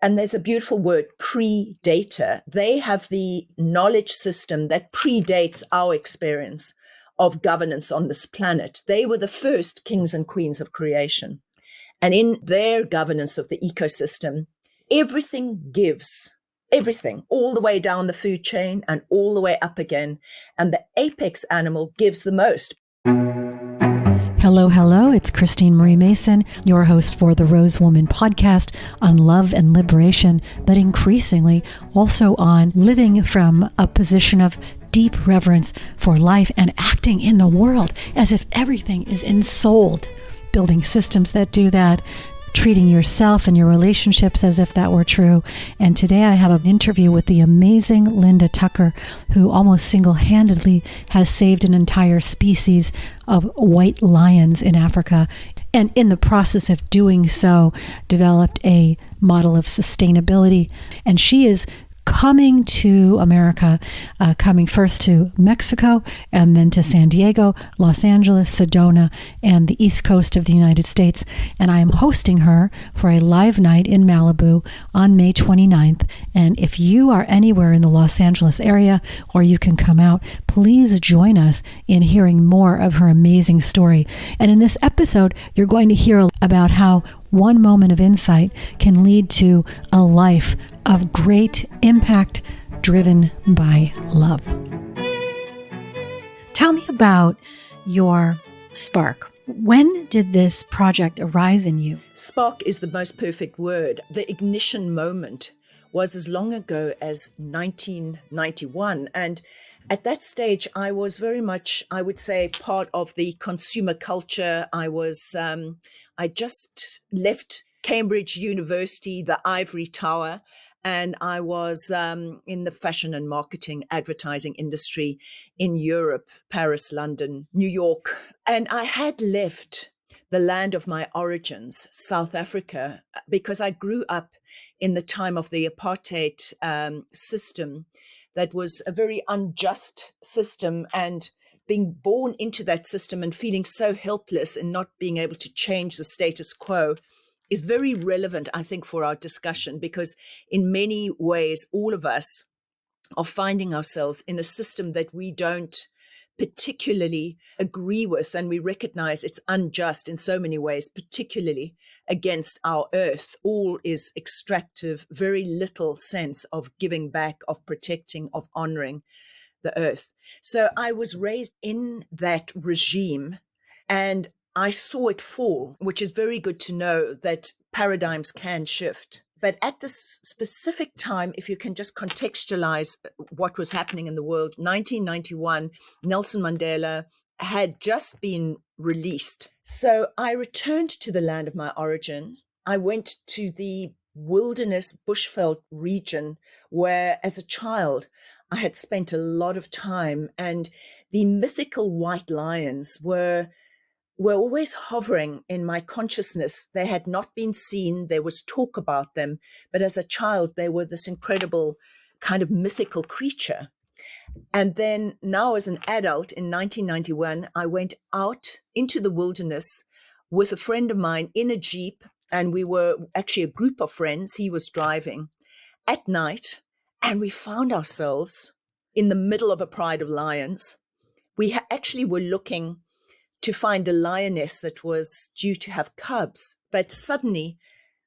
and there's a beautiful word, predator. They have the knowledge system that predates our experience of governance on this planet. They were the first kings and queens of creation. And in their governance of the ecosystem, everything gives, everything, all the way down the food chain and all the way up again. And the apex animal gives the most. Hello, hello. It's Christine Marie Mason, your host for the Rose Woman podcast on love and liberation, but increasingly also on living from a position of deep reverence for life and acting in the world as if everything is ensouled, building systems that do that, treating yourself and your relationships as if that were true. And today I have an interview with the amazing Linda Tucker, who almost single-handedly has saved an entire species of white lions in Africa. And in the process of doing so, developed a model of sustainability. And she is coming to America, coming first to Mexico and then to San Diego, Los Angeles, Sedona, and the East Coast of the United States. And I am hosting her for a live night in Malibu on May 29th. And if you are anywhere in the Los Angeles area or you can come out, please join us in hearing more of her amazing story. And in this episode, you're going to hear about how one moment of insight can lead to a life of great impact driven by love. Tell me about your spark. When did this project arise in you? Spark is the most perfect word. The ignition moment was as long ago as 1991. And at that stage, I was very much, I would say, part of the consumer culture. I just left Cambridge University, the ivory tower, and I was in the fashion and marketing advertising industry in Europe, Paris, London, New York. And I had left the land of my origins, South Africa, because I grew up in the time of the apartheid system that was a very unjust system, and being born into that system and feeling so helpless and not being able to change the status quo is very relevant, I think, for our discussion, because in many ways, all of us are finding ourselves in a system that we don't particularly agree with, and we recognize it's unjust in so many ways, particularly against our earth. All is extractive, very little sense of giving back, of protecting, of honoring the earth. So I was raised in that regime and I saw it fall, which is very good to know that paradigms can shift. But at this specific time, if you can just contextualize what was happening in the world, 1991, Nelson Mandela had just been released. So I returned to the land of my origin. I went to the wilderness bushveld region where, as a child, I had spent a lot of time, and the mythical white lions were always hovering in my consciousness. They had not been seen. There was talk about them. But as a child, they were this incredible kind of mythical creature. And then now as an adult in 1991, I went out into the wilderness with a friend of mine in a Jeep. And we were actually a group of friends. He was driving at night. And we found ourselves in the middle of a pride of lions. We actually were looking to find a lioness that was due to have cubs. But suddenly,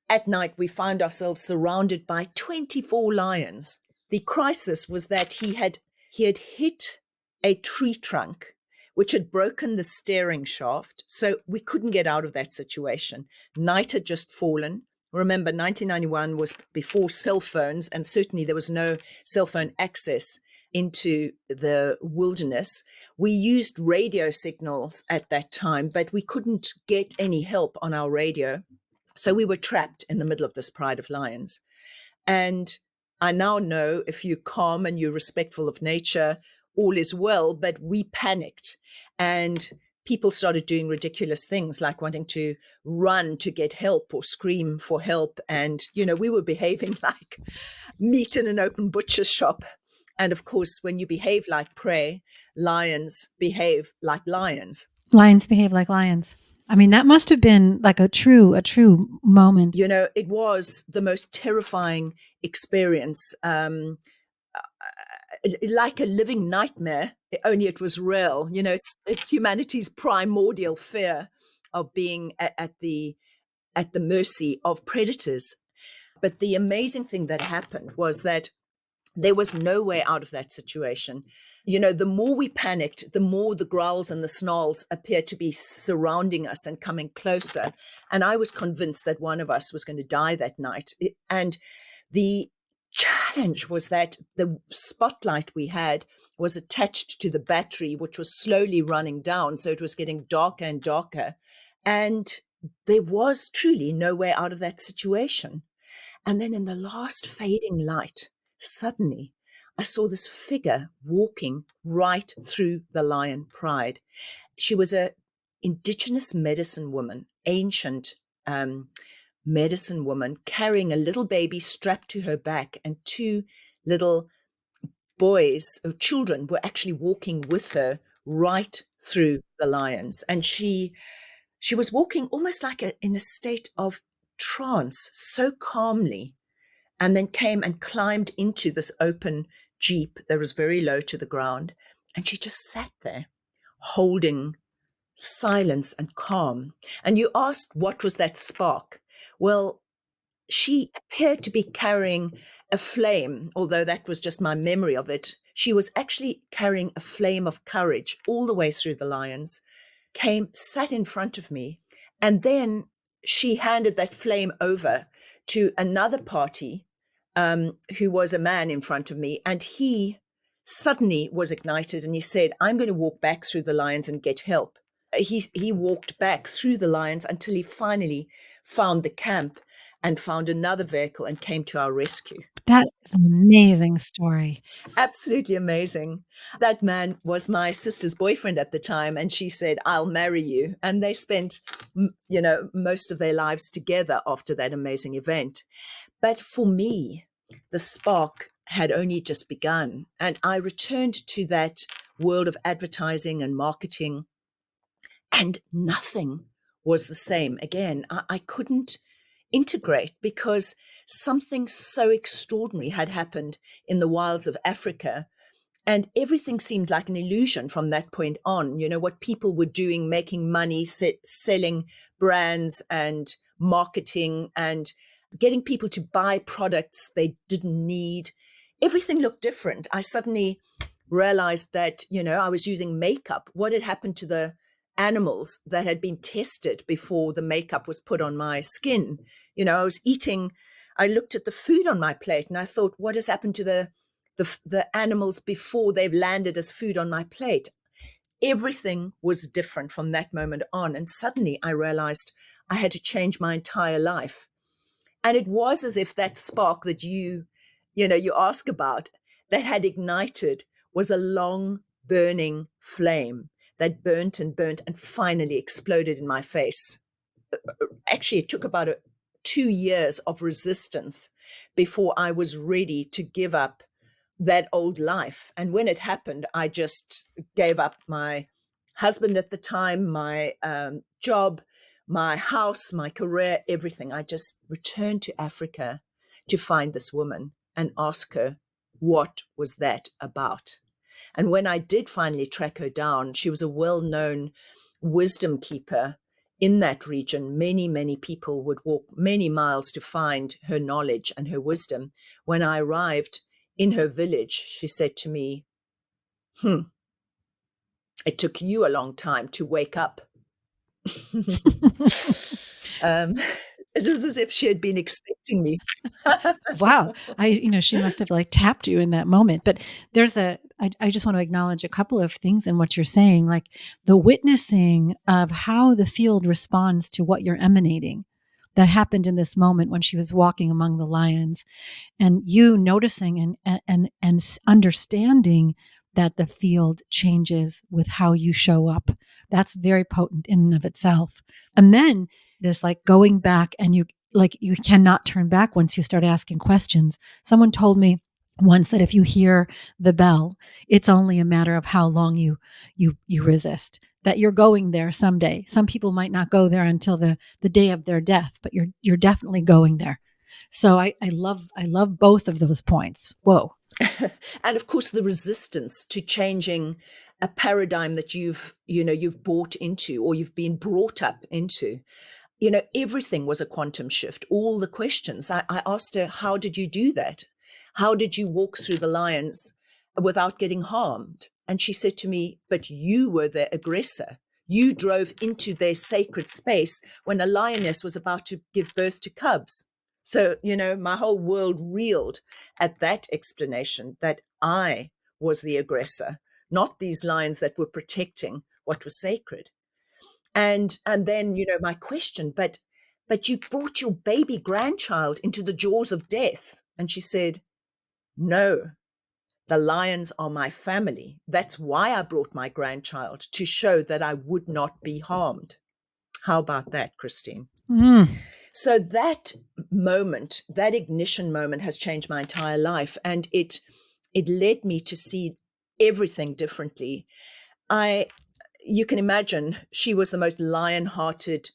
at night, we found ourselves surrounded by 24 lions. The crisis was that he had hit a tree trunk, which had broken the steering shaft. So we couldn't get out of that situation. Night had just fallen. Remember, 1991 was before cell phones, and certainly there was no cell phone access into the wilderness. We used radio signals at that time, but we couldn't get any help on our radio. So we were trapped in the middle of this pride of lions. And I now know if you're calm and you're respectful of nature, all is well, but we panicked. And people started doing ridiculous things like wanting to run to get help or scream for help. And, we were behaving like meat in an open butcher's shop. And of course, when you behave like prey, lions behave like lions. Lions behave like lions. I mean, that must have been like a true moment. It was the most terrifying experience, like a living nightmare, only it was real. It's humanity's primordial fear of being at the mercy of predators. But the amazing thing that happened was that there was no way out of that situation. The more we panicked, the more the growls and the snarls appeared to be surrounding us and coming closer. And I was convinced that one of us was going to die that night. And the challenge was that the spotlight we had was attached to the battery, which was slowly running down. So it was getting darker and darker. And there was truly no way out of that situation. And then in the last fading light, suddenly I saw this figure walking right through the lion pride. She was an indigenous medicine woman, ancient medicine woman, carrying a little baby strapped to her back, and two little boys or children were actually walking with her right through the lions. And she was walking almost like in a state of trance, so calmly, and then came and climbed into this open jeep that was very low to the ground. And she just sat there holding silence and calm. And you asked, what was that spark? Well, she appeared to be carrying a flame, although that was just my memory of it. She was actually carrying a flame of courage all the way through the lions, sat in front of me, and then she handed that flame over to another party who was a man in front of me, and he suddenly was ignited, and he said, I'm going to walk back through the lions and get help. He walked back through the lions until he finally found the camp and found another vehicle and came to our rescue. That is an amazing story. Absolutely amazing. That man was my sister's boyfriend at the time, and she said, I'll marry you. And they spent, most of their lives together after that amazing event. But for me, the spark had only just begun. And I returned to that world of advertising and marketing, and nothing was the same again. I couldn't integrate because something so extraordinary had happened in the wilds of Africa. And everything seemed like an illusion from that point on. What people were doing, making money, selling brands and marketing and getting people to buy products they didn't need. Everything looked different. I suddenly realized that, I was using makeup. What had happened to the animals that had been tested before the makeup was put on my skin? I looked at the food on my plate and I thought, what has happened to the animals before they've landed as food on my plate? Everything was different from that moment on. And suddenly I realized I had to change my entire life. And it was as if that spark that you ask about, that had ignited, was a long burning flame that burnt and finally exploded in my face. Actually, it took about 2 years of resistance before I was ready to give up that old life. And when it happened, I just gave up my husband at the time, my job, my house, my career, everything. I just returned to Africa to find this woman and ask her, what was that about? And when I did finally track her down, she was a well-known wisdom keeper in that region. Many, many people would walk many miles to find her knowledge and her wisdom. When I arrived in her village, she said to me, it took you a long time to wake up. It was as if she had been expecting me. Wow. She must have tapped you in that moment. But I just want to acknowledge a couple of things in what you're saying, like the witnessing of how the field responds to what you're emanating. That happened in this moment when she was walking among the lions, and you noticing and understanding that the field changes with how you show up. That's very potent in and of itself. And then this going back, and you cannot turn back once you start asking questions. Someone told me once that if you hear the bell, it's only a matter of how long you resist. that you're going there someday. Some people might not go there until the day of their death, but you're definitely going there. So I love both of those points. Whoa. And of course, the resistance to changing a paradigm that you've bought into, or you've been brought up into. Everything was a quantum shift. All the questions. I asked her, how did you do that? How did you walk through the lions without getting harmed? And she said to me, but you were the aggressor. You drove into their sacred space when a lioness was about to give birth to cubs. So, my whole world reeled at that explanation, that I was the aggressor, not these lions that were protecting what was sacred. And then, my question, but you brought your baby grandchild into the jaws of death. And she said, no, the lions are my family. That's why I brought my grandchild, to show that I would not be harmed. How about that, Christine? So that moment, that ignition moment, has changed my entire life. And it led me to see everything differently. You can imagine, she was the most lion-hearted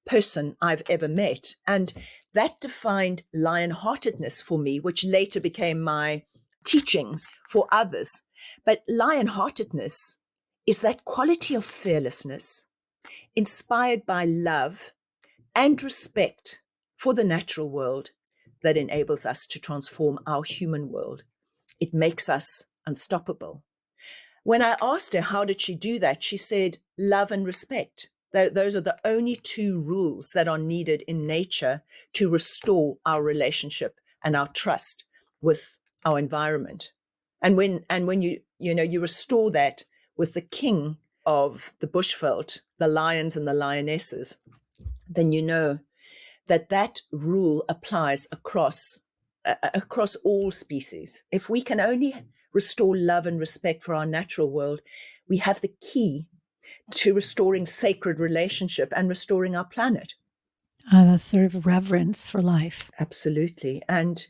person I've ever met. And that defined lion-heartedness for me, which later became my teachings for others. But lion-heartedness is that quality of fearlessness, inspired by love and respect for the natural world, that enables us to transform our human world. It makes us unstoppable. When I asked her how did she do that, she said, love and respect. Those are the only two rules that are needed in nature to restore our relationship and our trust with our environment. And when you restore that with the king of the bushveld, the lions and the lionesses, then you know that rule applies across all species. If we can only restore love and respect for our natural world, we have the key to restoring sacred relationship and restoring our planet. That's sort of reverence for life. Absolutely. And,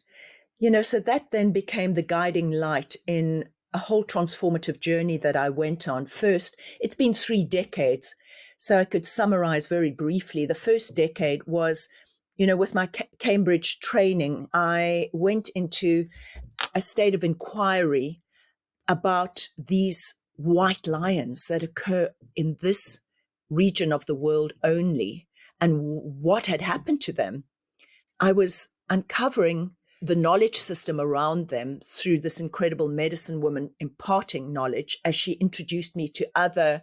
so that then became the guiding light in a whole transformative journey that I went on. First, it's been 3 decades. So I could summarize very briefly. The first decade was, with my Cambridge training, I went into a state of inquiry about these white lions that occur in this region of the world only, and what had happened to them. I was uncovering the knowledge system around them through this incredible medicine woman imparting knowledge, as she introduced me to other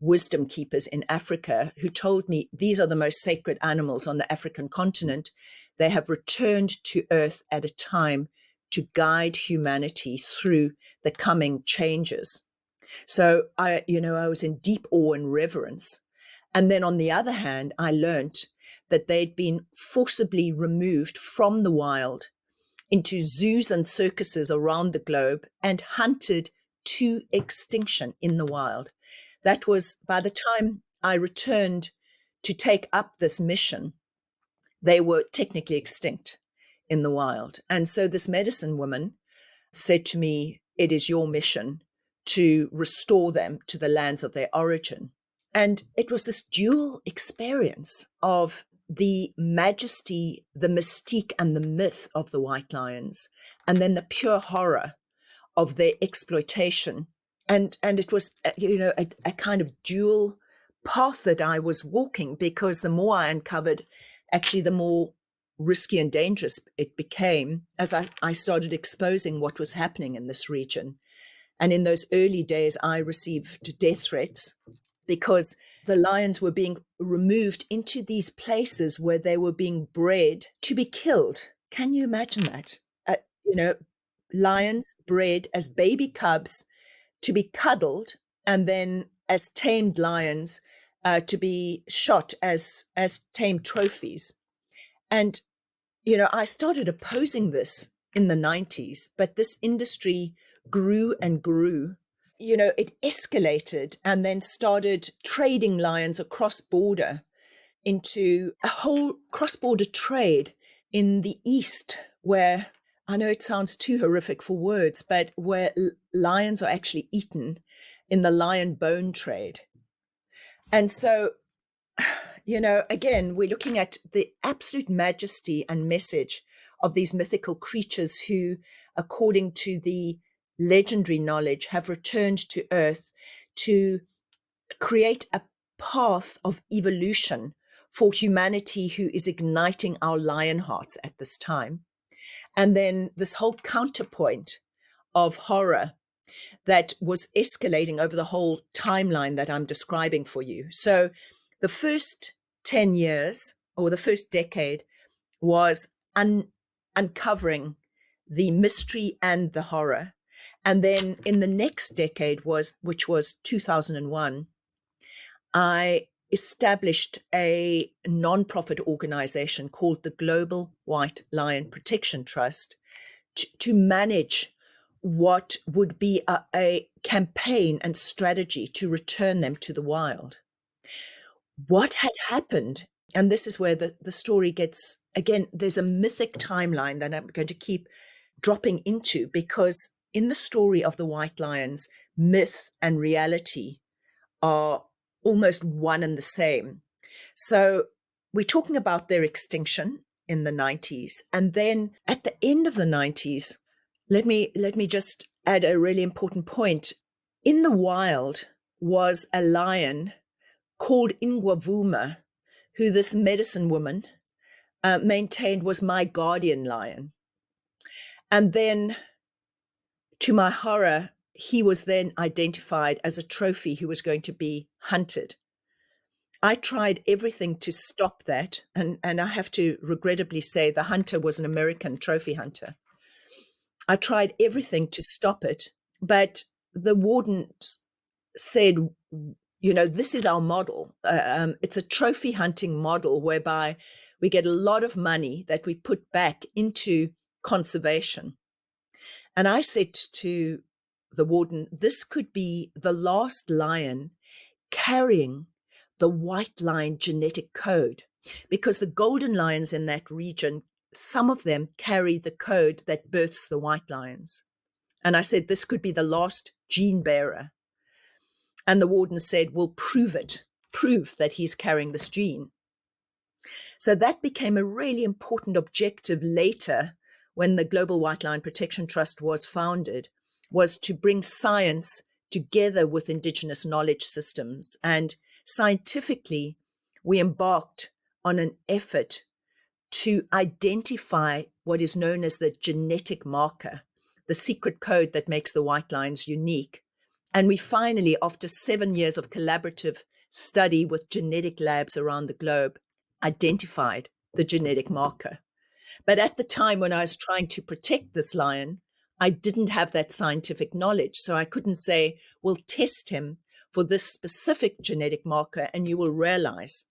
wisdom keepers in Africa, who told me these are the most sacred animals on the African continent. They have returned to Earth at a time to guide humanity through the coming changes. So I was in deep awe and reverence. And then on the other hand, I learned that they'd been forcibly removed from the wild into zoos and circuses around the globe and hunted to extinction in the wild. That was, by the time I returned to take up this mission, they were technically extinct in the wild. And so this medicine woman said to me, it is your mission to restore them to the lands of their origin. And it was this dual experience of the majesty, the mystique, and the myth of the white lions, and then the pure horror of their exploitation. And it was, a kind of dual path that I was walking, because the more I uncovered, actually, the more risky and dangerous it became as I started exposing what was happening in this region. And in those early days, I received death threats because the lions were being removed into these places where they were being bred to be killed. Can you imagine that? Lions bred as baby cubs to be cuddled, and then as tamed lions to be shot as tamed trophies. And, I started opposing this in the 90s, but this industry grew and grew. It escalated and then started trading lions across border into a whole cross-border trade in the East, where, I know it sounds too horrific for words, but where lions are actually eaten in the lion bone trade. And so, again, we're looking at the absolute majesty and message of these mythical creatures who, according to the legendary knowledge, have returned to Earth to create a path of evolution for humanity who is igniting our lion hearts at this time. And then this whole counterpoint of horror that was escalating over the whole timeline that I'm describing for you. So the first 10 years or the first decade was uncovering the mystery and the horror. And then in the next decade which was 2001, I established a nonprofit organization called the Global White Lion Protection Trust to manage what would be a campaign and strategy to return them to the wild. What had happened, and this is where the story gets, again, there's a mythic timeline that I'm going to keep dropping into, because in the story of the white lions, myth and reality are almost one and the same. So we're talking about their extinction in the 90s. And then at the end of the 90s, let me just add a really important point. In the wild was a lion called Ingwavuma, who this medicine woman maintained was my guardian lion. And then, to my horror, he was then identified as a trophy who was going to be hunted. I tried everything to stop that. And I have to regrettably say the hunter was an American trophy hunter. I tried everything to stop it, but the warden said, this is our model. It's a trophy hunting model whereby we get a lot of money that we put back into conservation. And I said to the warden, this could be the last lion carrying the white lion genetic code, because the golden lions in that region, some of them carry the code that births the white lions. And I said, this could be the last gene bearer. And the warden said, well, prove that he's carrying this gene. So that became a really important objective later when the Global White Lion Protection Trust was founded, was to bring science together with indigenous knowledge systems. And scientifically, we embarked on an effort to identify what is known as the genetic marker, the secret code that makes the white lions unique. And we finally, after 7 years of collaborative study with genetic labs around the globe, identified the genetic marker. But at the time when I was trying to protect this lion, I didn't have that scientific knowledge. So I couldn't say, well, test him for this specific genetic marker, and you will realize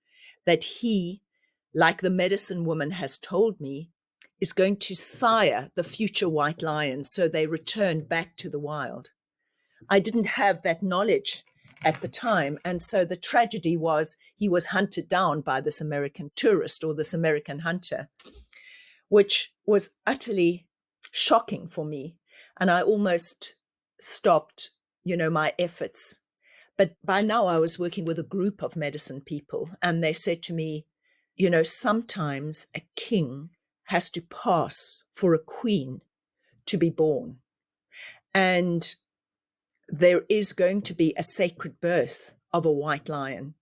that he, like the medicine woman has told me, is going to sire the future white lions so they return back to the wild. I didn't have that knowledge at the time. And so the tragedy was he was hunted down by this American tourist or this American hunter, which was utterly shocking for me. And I almost stopped, my efforts. But by now I was working with a group of medicine people, and they said to me, sometimes a king has to pass for a queen to be born. And there is going to be a sacred birth of a white lion.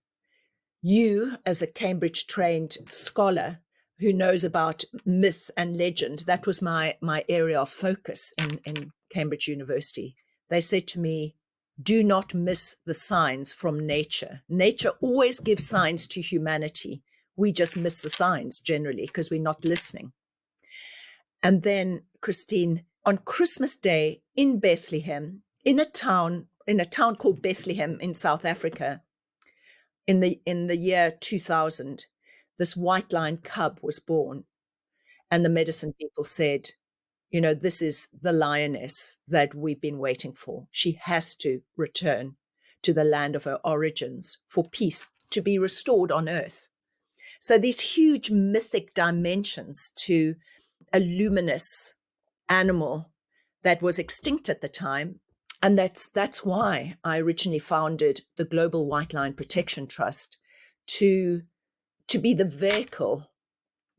You, as a Cambridge-trained scholar who knows about myth and legend, that was my area of focus in Cambridge University. They said to me, do not miss the signs from nature. Nature always gives signs to humanity. We just miss the signs generally because we're not listening. And then, Christine, on Christmas Day in Bethlehem, in a town called Bethlehem in South Africa, in the year 2000, this white lion cub was born. And the medicine people said, this is the lioness that we've been waiting for. She has to return to the land of her origins for peace to be restored on earth. So these huge mythic dimensions to a luminous animal that was extinct at the time And that's why I originally founded the Global White Line Protection Trust to be the vehicle,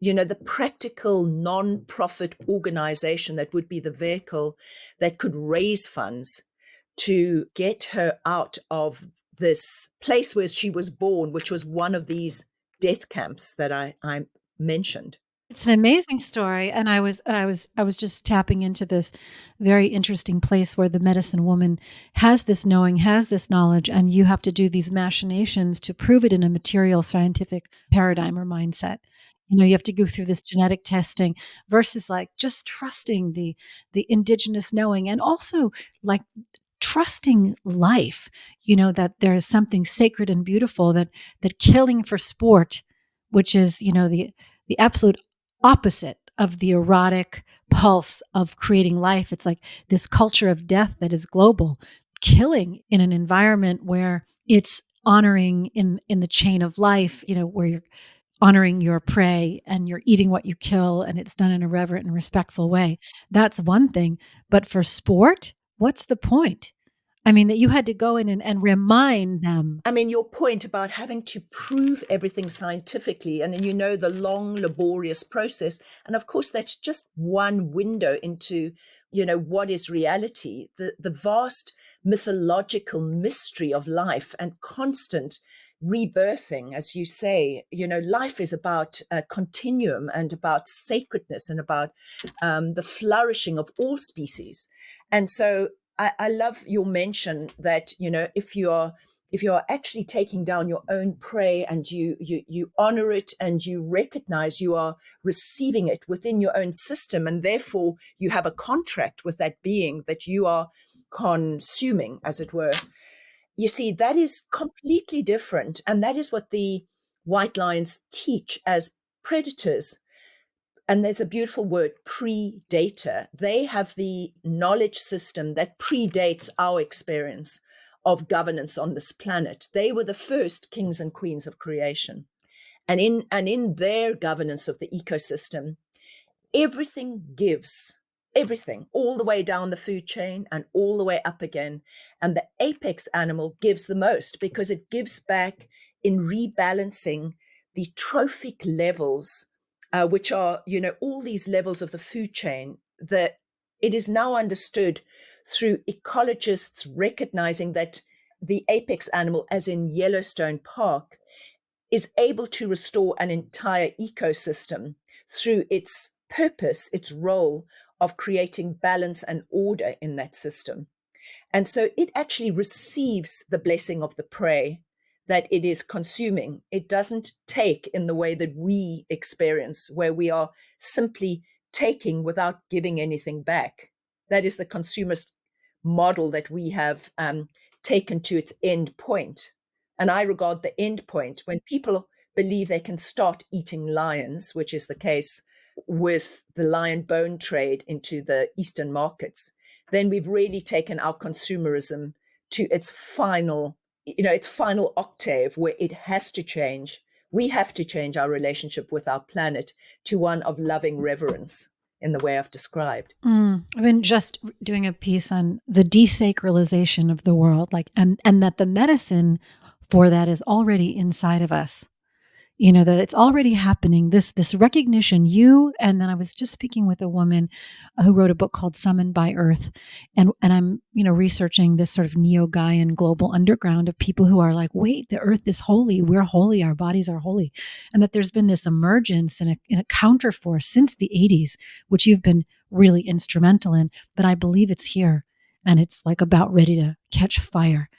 the practical non-profit organization that would be the vehicle that could raise funds to get her out of this place where she was born, which was one of these death camps that I mentioned. It's an amazing story, and I was just tapping into this very interesting place where the medicine woman has this knowing, has this knowledge, and you have to do these machinations to prove it in a material scientific paradigm or mindset. You have to go through this genetic testing versus like just trusting the indigenous knowing, and also like trusting life, that there is something sacred and beautiful, that killing for sport, which is, the absolute opposite of the erotic pulse of creating life. It's like this culture of death that is global, killing in an environment where it's honoring in the chain of life, where you're honoring your prey and you're eating what you kill, and it's done in a reverent and respectful way. That's one thing. But for sport, what's the point? I mean, that you had to go in and remind them. I mean, your point about having to prove everything scientifically, and then the long, laborious process. And of course, that's just one window into, what is reality, the vast mythological mystery of life and constant rebirthing, as you say. Life is about a continuum and about sacredness and about the flourishing of all species. And so I love your mention that, if you're actually taking down your own prey and you honor it and you recognize you are receiving it within your own system, and therefore you have a contract with that being that you are consuming, as it were. You see, that is completely different. And that is what the white lions teach as predators. And there's a beautiful word, predator. They have the knowledge system that predates our experience of governance on this planet. They were the first kings and queens of creation. And in their governance of the ecosystem, everything gives, everything, all the way down the food chain and all the way up again. And the apex animal gives the most because it gives back in rebalancing the trophic levels, which are, all these levels of the food chain, that it is now understood through ecologists recognizing that the apex animal, as in Yellowstone Park, is able to restore an entire ecosystem through its purpose, its role of creating balance and order in that system. And so it actually receives the blessing of the prey that it is consuming. It doesn't take in the way that we experience, where we are simply taking without giving anything back. That is the consumerist model that we have taken to its end point. And I regard the end point when people believe they can start eating lions, which is the case with the lion bone trade into the Eastern markets, then we've really taken our consumerism to its final octave, where it has to change. We have to change our relationship with our planet to one of loving reverence in the way I've described. I've been just doing a piece on the desacralization of the world, and that the medicine for that is already inside of us. That it's already happening. This recognition, and then I was just speaking with a woman who wrote a book called Summoned by Earth. And I'm, researching this sort of neo-Gaian global underground of people who are like, wait, the earth is holy. We're holy. Our bodies are holy. And that there's been this emergence and a counterforce since the 80s, which you've been really instrumental in. But I believe it's here. And it's like about ready to catch fire,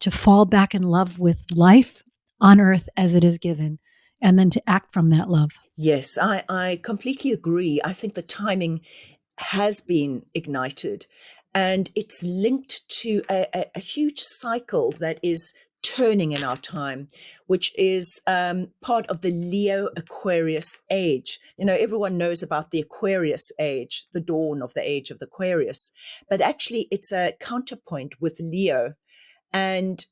to fall back in love with life on earth as it is given, and then to act from that love. Yes, I completely agree. I think the timing has been ignited, and it's linked to a huge cycle that is turning in our time, which is part of the Leo Aquarius age. Everyone knows about the Aquarius age, the dawn of the age of the Aquarius, but actually it's a counterpoint with Leo. And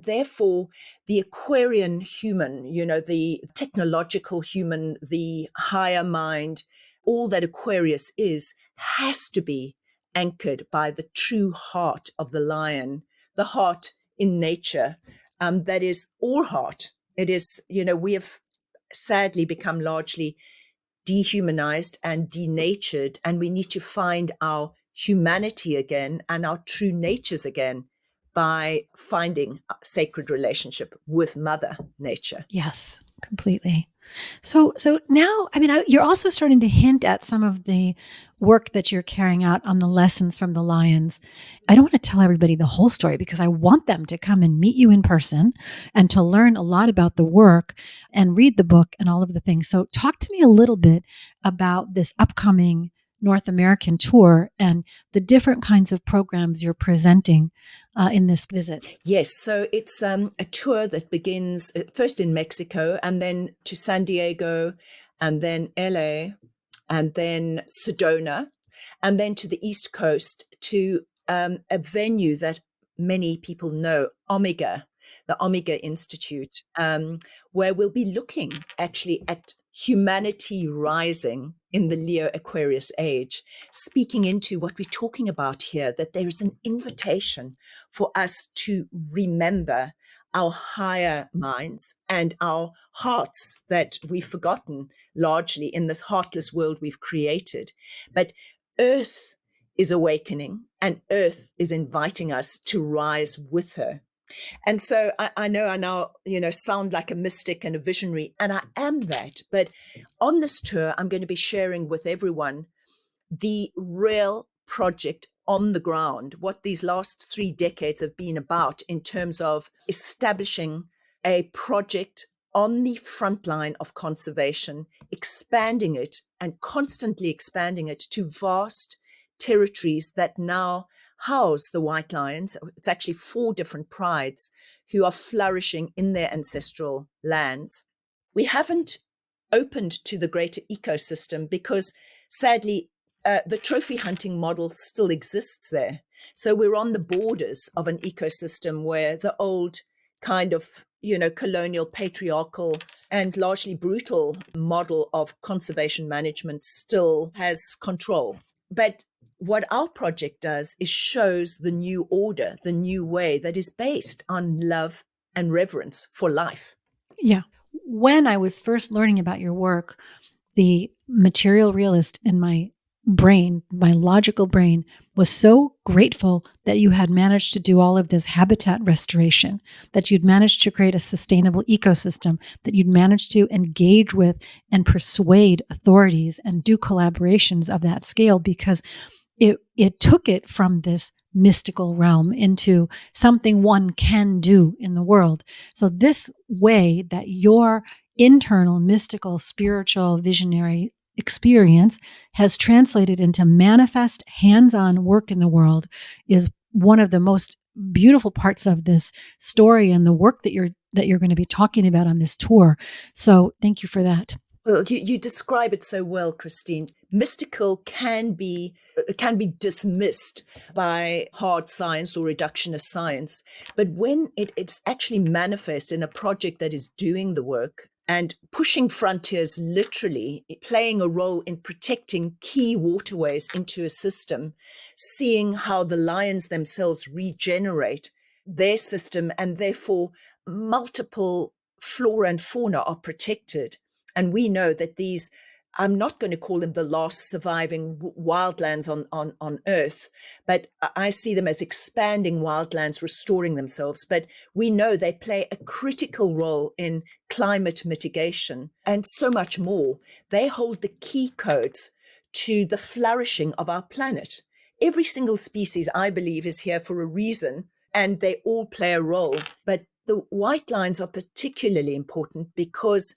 therefore, the Aquarian human, the technological human, the higher mind, all that Aquarius is, has to be anchored by the true heart of the lion, the heart in nature, that is all heart. It is, we have sadly become largely dehumanized and denatured, and we need to find our humanity again and our true natures again by finding a sacred relationship with Mother Nature. Yes, completely. So now, you're also starting to hint at some of the work that you're carrying out on the lessons from the lions. I don't want to tell everybody the whole story because I want them to come and meet you in person and to learn a lot about the work and read the book and all of the things. So talk to me a little bit about this upcoming North American tour and the different kinds of programs you're presenting in this visit. Yes, so it's a tour that begins first in Mexico and then to San Diego and then LA and then Sedona and then to the East Coast to a venue that many people know, Omega, the Omega Institute, where we'll be looking actually at humanity rising in the Leo Aquarius age, speaking into what we're talking about here, that there is an invitation for us to remember our higher minds and our hearts that we've forgotten largely in this heartless world we've created. But Earth is awakening and Earth is inviting us to rise with her. And so I know I now, sound like a mystic and a visionary, and I am that. But on this tour, I'm going to be sharing with everyone the real project on the ground, what these last 3 decades have been about in terms of establishing a project on the front line of conservation, expanding it and constantly expanding it to vast territories that now house the white lions. It's actually 4 different prides who are flourishing in their ancestral lands. We haven't opened to the greater ecosystem because sadly, the trophy hunting model still exists there. So we're on the borders of an ecosystem where the old kind of, colonial, patriarchal, and largely brutal model of conservation management still has control. But what our project does is shows the new order, the new way that is based on love and reverence for life. Yeah. When I was first learning about your work, the material realist in my brain, my logical brain, was so grateful that you had managed to do all of this habitat restoration, that you'd managed to create a sustainable ecosystem, that you'd managed to engage with and persuade authorities and do collaborations of that scale, because it took it from this mystical realm into something one can do in the world. So this way that your internal, mystical, spiritual, visionary experience has translated into manifest, hands-on work in the world is one of the most beautiful parts of this story and the work that you're going to be talking about on this tour. So thank you for that. Well, you describe it so well, Christine. Mystical can be dismissed by hard science or reductionist science, but when it's actually manifest in a project that is doing the work and pushing frontiers, literally playing a role in protecting key waterways into a system, seeing how the lions themselves regenerate their system and therefore multiple flora and fauna are protected. And we know that these, I'm not going to call them the last surviving wildlands on Earth, but I see them as expanding wildlands, restoring themselves. But we know they play a critical role in climate mitigation and so much more. They hold the key codes to the flourishing of our planet. Every single species, I believe, is here for a reason, and they all play a role. But the white lions are particularly important because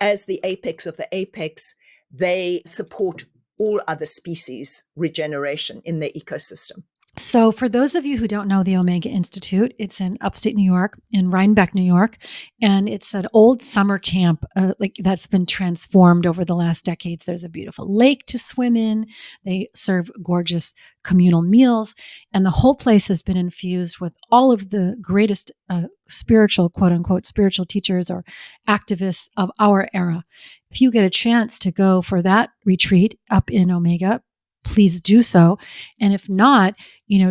as the apex of the apex, they support all other species regeneration in their ecosystem. So for those of you who don't know the Omega Institute, it's in upstate New York, in Rhinebeck, New York, and it's an old summer camp that's been transformed over the last decades. There's a beautiful lake to swim in. They serve gorgeous communal meals, and the whole place has been infused with all of the greatest spiritual, quote unquote, spiritual teachers or activists of our era. If you get a chance to go for that retreat up in Omega, please do so. And if not,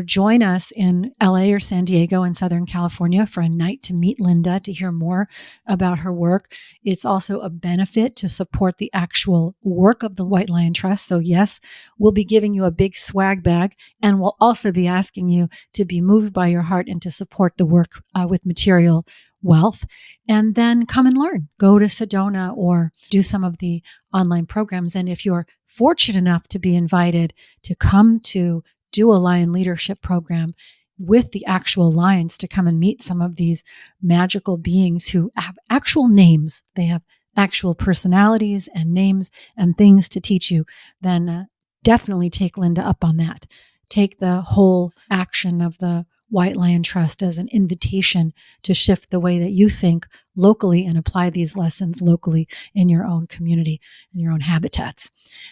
join us in LA or San Diego in Southern California for a night to meet Linda to hear more about her work. It's also a benefit to support the actual work of the White Lion Trust. So yes, we'll be giving you a big swag bag, and we'll also be asking you to be moved by your heart and to support the work with material wealth, and then come and learn. Go to Sedona or do some of the online programs. And if you're fortunate enough to be invited to come to do a lion leadership program with the actual lions, to come and meet some of these magical beings who have actual names, they have actual personalities and names and things to teach you, then definitely take Linda up on that. Take the whole action of the White Lion Trust as an invitation to shift the way that you think locally and apply these lessons locally in your own community and your own habitats.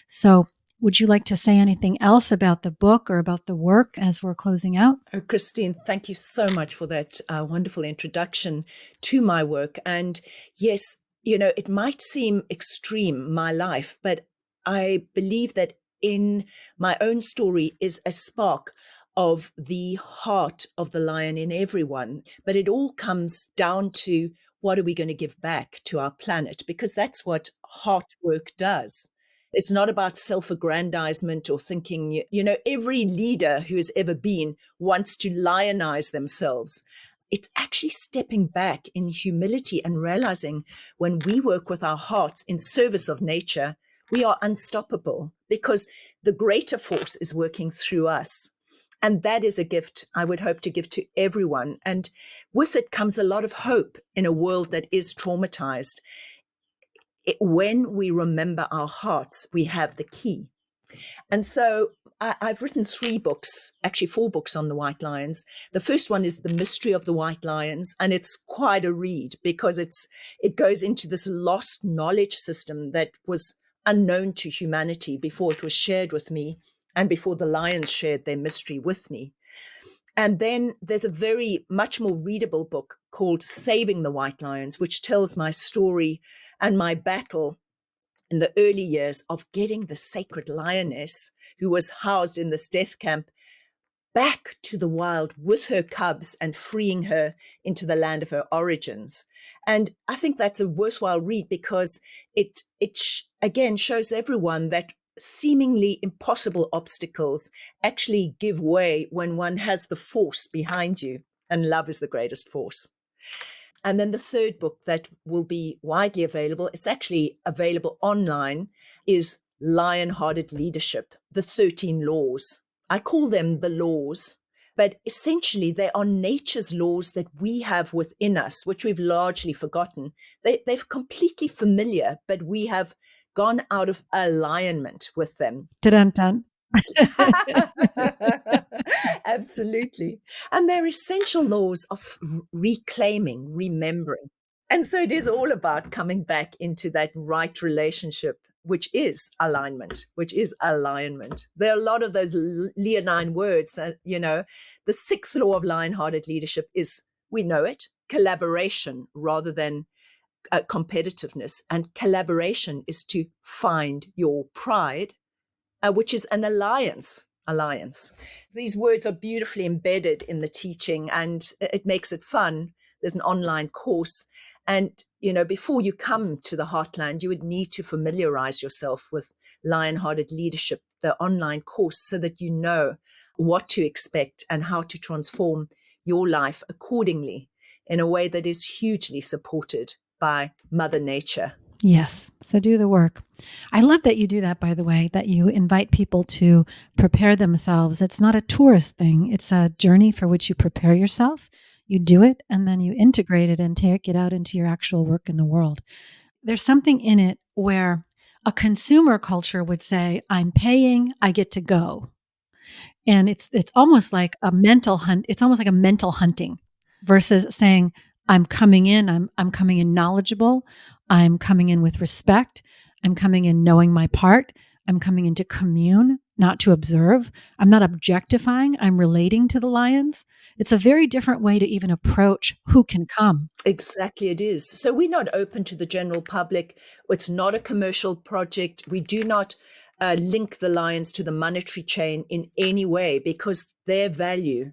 So, would you like to say anything else about the book or about the work as we're closing out? Oh, Christine, thank you so much for that wonderful introduction to my work. And yes, it might seem extreme, my life, but I believe that in my own story is a spark of the heart of the lion in everyone. But it all comes down to, what are we going to give back to our planet? Because that's what heart work does. It's not about self-aggrandizement or thinking, every leader who has ever been wants to lionize themselves. It's actually stepping back in humility and realizing, when we work with our hearts in service of nature, we are unstoppable because the greater force is working through us. And that is a gift I would hope to give to everyone. And with it comes a lot of hope in a world that is traumatized. When we remember our hearts, we have the key. And so I've written 3 books, actually 4 books on the white lions. The first one is The Mystery of the White Lions, and it's quite a read because it goes into this lost knowledge system that was unknown to humanity before it was shared with me and before the lions shared their mystery with me. And then there's a very much more readable book called Saving the White Lions, which tells my story and my battle in the early years of getting the sacred lioness, who was housed in this death camp, back to the wild with her cubs and freeing her into the land of her origins. And I think that's a worthwhile read because it again shows everyone that seemingly impossible obstacles actually give way when one has the force behind you, and love is the greatest force. And then the third book that will be widely available, it's actually available online, is Lion-Hearted Leadership, the 13 Laws. I call them the laws, but essentially they are nature's laws that we have within us, which we've largely forgotten. They're completely familiar, but we have gone out of alignment with them. Dun-dun-dun. Absolutely. And they're essential laws of reclaiming, remembering. And so it is all about coming back into that right relationship, which is alignment, which is alignment. There are a lot of those leonine words, the 6th law of lion-hearted leadership is, we know it, collaboration rather than competitiveness. And collaboration is to find your pride, which is an alliance. These words are beautifully embedded in the teaching, and it makes it fun. There's an online course. And, before you come to the Heartland, you would need to familiarize yourself with Lion-Hearted Leadership, the online course, so that you know what to expect and how to transform your life accordingly in a way that is hugely supported by Mother Nature. Yes. So do the work. I love that you do that, by the way, that you invite people to prepare themselves. It's not a tourist thing. It's a journey for which you prepare yourself. You do it, and then you integrate it and take it out into your actual work in the world. There's something in it where a consumer culture would say, I'm paying, I get to go. And it's almost like a mental hunt. It's almost like a mental hunting versus saying, I'm coming in, I'm coming in knowledgeable. I'm coming in with respect. I'm coming in knowing my part. I'm coming in to commune, not to observe. I'm not objectifying. I'm relating to the lions. It's a very different way to even approach who can come. Exactly, it is. So we're not open to the general public. It's not a commercial project. We do not link the lions to the monetary chain in any way, because their value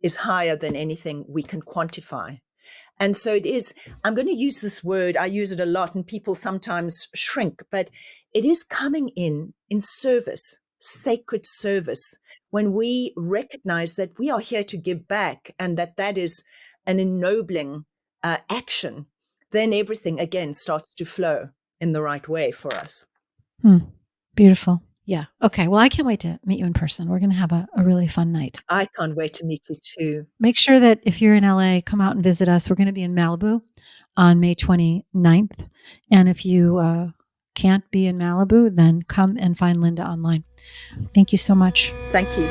is higher than anything we can quantify. And so it is, I'm going to use this word, I use it a lot and people sometimes shrink, but it is coming in service, sacred service, when we recognize that we are here to give back and that is an ennobling action, then everything again starts to flow in the right way for us. Beautiful. Yeah. Okay. Well, I can't wait to meet you in person. We're going to have a really fun night. I can't wait to meet you too. Make sure that if you're in LA, come out and visit us. We're going to be in Malibu on May 29th. And if you can't be in Malibu, then come and find Linda online. Thank you so much. Thank you.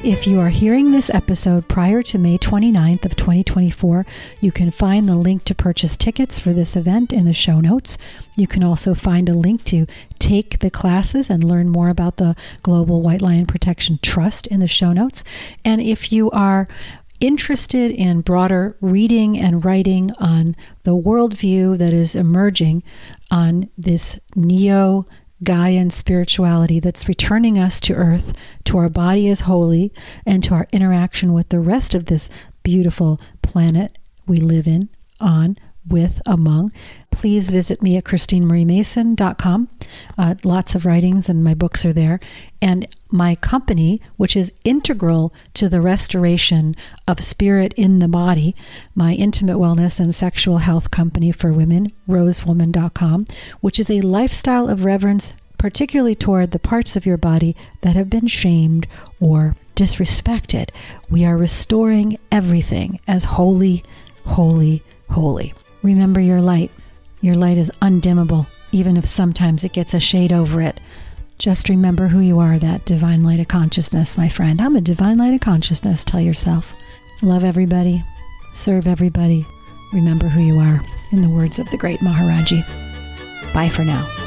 If you are hearing this episode prior to May 29th of 2024, you can find the link to purchase tickets for this event in the show notes. You can also find a link to take the classes and learn more about the Global White Lion Protection Trust in the show notes. And if you are interested in broader reading and writing on the worldview that is emerging on this Neo-Gaian spirituality that's returning us to earth, to our body as holy, and to our interaction with the rest of this beautiful planet we live in, on, with, among, please visit me at christinemariemason.com. Lots of writings and my books are there. And my company, which is integral to the restoration of spirit in the body, my intimate wellness and sexual health company for women, rosewoman.com, which is a lifestyle of reverence, particularly toward the parts of your body that have been shamed or disrespected. We are restoring everything as holy, holy, holy. Remember your light. Your light is undimmable, even if sometimes it gets a shade over it. Just remember who you are, that divine light of consciousness, my friend. I'm a divine light of consciousness, tell yourself. Love everybody. Serve everybody. Remember who you are, in the words of the great Maharaji. Bye for now.